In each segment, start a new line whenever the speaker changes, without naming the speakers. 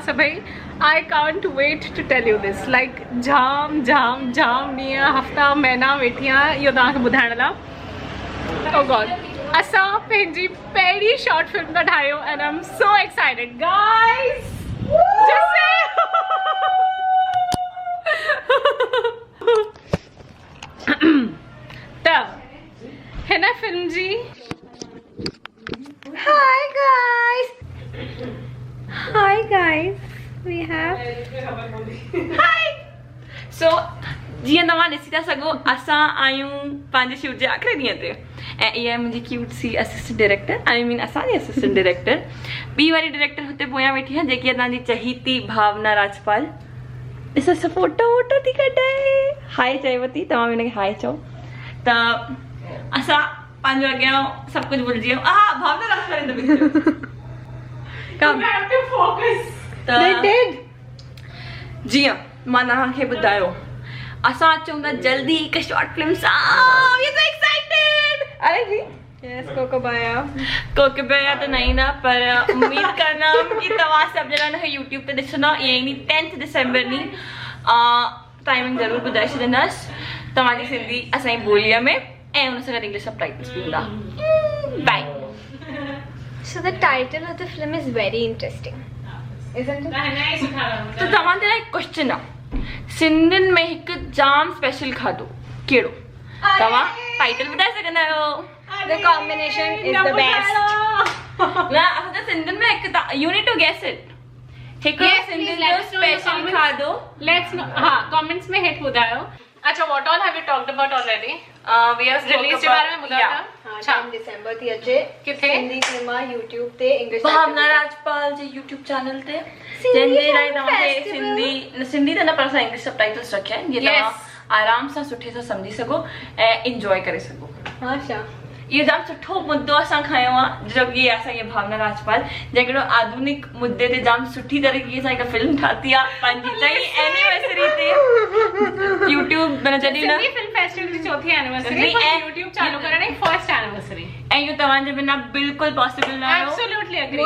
सभई I can't wait to tell you this. Like जाम जाम जाम ॾींहं हफ़्ता महीना वेठी आहियां इहो तव्हांखे ॿुधाइण लाइ. Oh God. असां पंहिंजी पहिरीं शॉर्ट फिल्म था ठाहियूं and I'm so excited. Guys! Just say त हिन फिल्म जी Hi guys. We have Hi. So जीअं तव्हां ॾिसी था सघो असां आहियूं पंहिंजे शूट जे आख़िरी ॾींहं ते ऐं इहा आहे मुंहिंजी क्यूट सी असिस्टेंट डायरेक्टर आई मीन असांजी असिस्टेंट डायरेक्टर ॿी वारी डायरेक्टर हुते पोयां वेठी आहे जेकी आहे तव्हांजी चहीती भावना राजपाल. ॾिसो फोटो वोटो थी कढाए हाय चएव थी तव्हां बि हुनखे हाय चओ त असां पंहिंजो अॻियां सभु कुझु भुलिजी वियूं. भावना राजपाल इन द पिक्चर. जीअं मां तव्हांखे ॿुधायो असां अचूं था जल्दी हिकु शॉर्ट फिल्म सां. अरे जी यस कोकोबाया त न ईंदा पर उम्मीद करना कि तव्हां सभु ॼणा हिनखे यूट्यूब ते ॾिसंदा. ईअं ईंदी 10 दिसंबर ॾींहुं. टाइमिंग ज़रूरु ॿुधाए छॾींदसि तव्हांजी सिंधी असांजी ॿोलीअ में ऐं हुन सां गॾु इंग्लिश सब टाइटल्स बि हूंदा. By.
So the title of the film is very interesting, isn't it?
तो तव्हांजे लाइ क्वेश्चन आहे सिंधियुनि में हिकु जाम स्पेशल खाधो कहिड़ो तव्हां टाइटल ॿुधाए सघंदा आहियो.
The combination is the best.
न असां त सिंधियुनि में हिकु you need to guess it हिकु सिंधियुनि जो स्पेशल खाधो. लेट्स नो हां कमेंट्स में हेठि ॿुधायो. अच्छा what all have you talked about already. We have release के बारे में ॿुधाया.
हां दिसंबर थी अचे
किथे
सिंधी सिनेमा YouTube ते इंग्लिश
भावना राजपाल जे YouTube चैनल ते जंहिंजे लाइ तव्हांखे सिंधी त न पर असां इंग्लिश सब टाइटल्स रखिया आहिनि जीअं तव्हां आराम सां सुठे सां सम्झी सघो ऐं इंजॉय करे सघो.
हां छा
इहो जाम सुठो मुद्दो असां खयो आहे जो की असांजी भावना राजपाल जेकॾहिं आधुनिक मुद्दे ते जाम सुठी तरीक़े सां हिकु फिल्म ठाती आहे पंहिंजी 10वीं एनिवर्सरी ते यूट्यूब माना जॾहिं न फिल्म फेस्टिवल जी 4th एनिवर्सरी ऐं यूट्यूब चालू करण जी 1st एनिवर्सरी ऐं इहो तव्हांजे बिना बिल्कुलु पॉसिबल न आहे. Absolutely agree.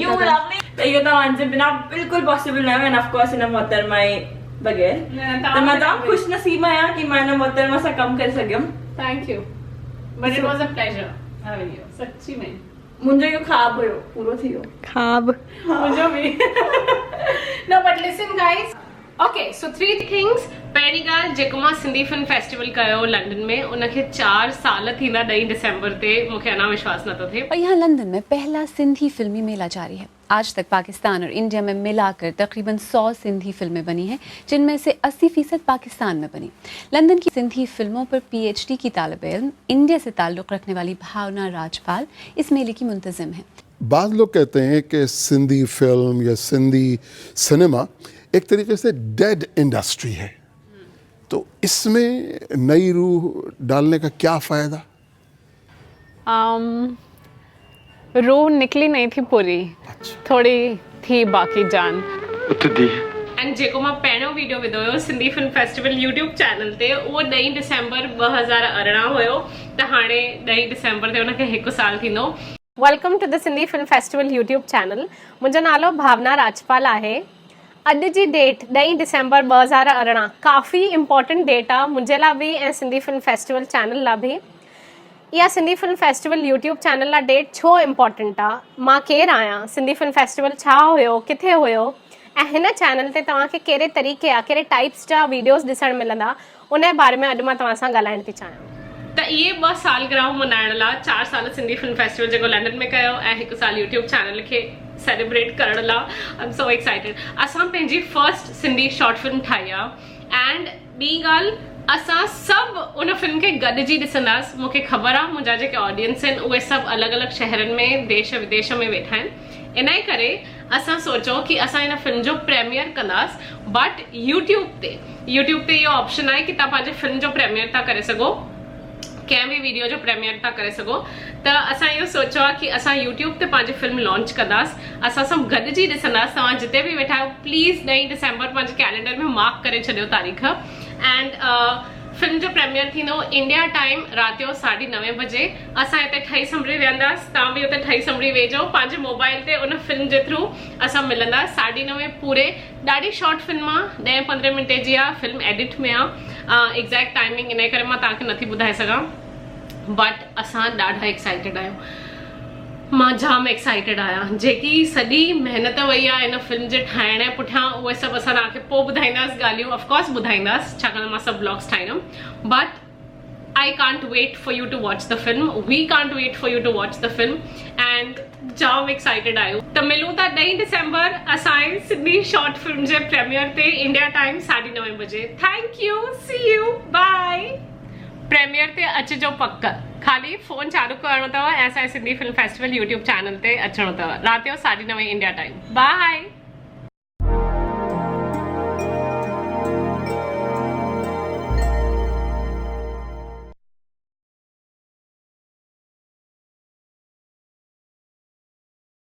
You lovely. इहो तव्हांजे बिना बिल्कुलु पॉसिबल न आहे एंड ऑफ कोर्स हिन मोहतरमा जे बगैर त मां जाम ख़ुशनसीब आहियां की मां हिन मोहतरमा सां कमु करे सघियमि. Thank U. But it was a pleasure having you. सच्ची में मुझे यो ख्वाब हुयो पूरो थी वियो. ख्वाब मुझे भी. No but listen guys. Okay so 3 things. पहिरीं ॻाल्हि जेको मां सिंधी फिल्म फेस्टिवल कयो लंडन में उनखे 4 साल थींदा 2 दिसंबर ते मूंखे अञा विश्वास नथो थिए.
और यहाँ लंदन में पहला सिंधी फिल्मी मेला जारी है. आज तक पाकिस्तान और इंडिया में मिलाकर तकरीबन 100 सिंधी फिल्में बनी हैं जिनमें से 80% पाकिस्तान में बनी. लंदन की सिंधी फिल्मों पर PhD की तालिब इल्म इंडिया से ताल्लुक़ रखने वाली भावना राजपाल इस मेले की मुंतज़िम है.
बाद लोग कहते हैं कि सिंधी फिल्म या सिंधी सिनेमा एक तरीके से डेड इंडस्ट्री है तो इसमें नई रूह डालने का क्या फ़ायदा.
रूह निकली नहीं थी पूरी. अच्छा. थोड़ी थी बाकी जान एंड जेको मां पहिरियों वीडियो विधो हुयो Sindhi film festival YouTube channel ते उहो 2 दिसंबर 2018 हुयो त हाणे 2 दिसंबर ते उनखे 1 साल थींदो. Welcome to the Sindhi film festival YouTube channel. मुंहिंजो नालो भावना राजपाल आहे. अॼु जी डेट 2 दिसंबर 2018 काफ़ी इम्पॉर्टेंट डेट आहे मुंहिंजे लाइ बि ऐं सिंधी फिल्म फेस्टिवल चैनल लाइ बि. इहा Sindhi film festival YouTube channel लाइ डेट छो इम्पॉर्टेंट आहे मां केरु आहियां सिंधी फिल्म फेस्टिवल छा हुयो किथे हुयो ऐं हिन चैनल ते तव्हांखे कहिड़े तरीक़े जा कहिड़े टाइप्स जा वीडियोस ॾिसणु मिलंदा उन जे बारे में अॼु मां तव्हां सां ॻाल्हाइण थी चाहियां. त इहे 2 सालगिरह मल्हाइण लाइ 4 साल सिंधी फिल्म फेस्टिवल जेको लंडन में कयो ऐं 1 साल यूट्यूब चैनल खे सेलिब्रेट करण लाइ आई एम सो एक्साइटेड. असां पंहिंजी फर्स्ट सिंधी शॉर्ट फिल्म ठाही आहे एंड ॿी ॻाल्हि असां सभु उन फिल्म खे गॾिजी ॾिसंदासीं. मूंखे ख़बर आहे मुंहिंजा जेके ऑडियंस आहिनि उहे सभु अलॻि अलॻि शहरनि में देश विदेश में वेठा आहिनि. इन जे करे असां सोचो कि असां हिन फिल्म जो प्रीमियर कंदासीं बट यूट्यूब ते इहो ऑप्शन आहे कि तव्हां पंहिंजे फिल्म जो प्रीमियर था करे सघो कंहिं बि वीडियो जो प्रीमियर था करे सघो. त असां इहो सोचो आहे कि असां यूट्यूब ते पंहिंजी फिल्म लॉन्च कंदासीं. असां सभु गॾिजी ॾिसंदासीं. तव्हां जिते बि वेठा आहियो प्लीज़ 2 दिसंबर पंहिंजे कैलेंडर में मार्क करे छॾियो तारीख़. एंड फिल्म जो प्रीमियर थींदो इंडिया टाइम रात जो 9:30 बजे। असां हिते ठही संभरी वेंदासीं, तव्हां बि हुते ठही संभरी वेझो पंहिंजे मोबाइल ते उन फिल्म जे थ्रू असां मिलंदासीं। 9:30 पूरे। ॾाढी शॉर्ट फिल्म आहे, 10-15 मिंटे जी आहे, फिल्म एडिट में आहे। एग्ज़ैक्ट टाइमिंग इन करे मां तव्हांखे नथी ॿुधाए सघां, बट असां ॾाढा एक्साइटेड आहियूं। मां जाम एक्साइटेड आहियां। जेकी सॼी महिनत वई आहे इन फिल्म जे ठाहिण जे पुठियां उहे सभु असां तव्हांखे पोइ ॿुधाईंदासीं ॻाल्हियूं, ऑफकोर्स ॿुधाईंदासीं, छाकाणि मां सभु ब्लॉग्स ठाहींदमि। But I can't wait for you to watch the film. We can't wait for you to watch the film. And जाम एक्साइटेड आहियूं। त मिलूं था 9 दिसंबर असांजी सिंधी शॉर्ट फिल्म जे प्रीमियर ते इंडिया टाइम 9:30 बजे। Thank you, see you, bye. Premiere ते अचिजो पक, खाली फोन चालू करणो अथव ऐं असांजे Sindhi film festival YouTube channel ते अचणो अथव रात जो 9:30 इंडिया टाइम। बाय।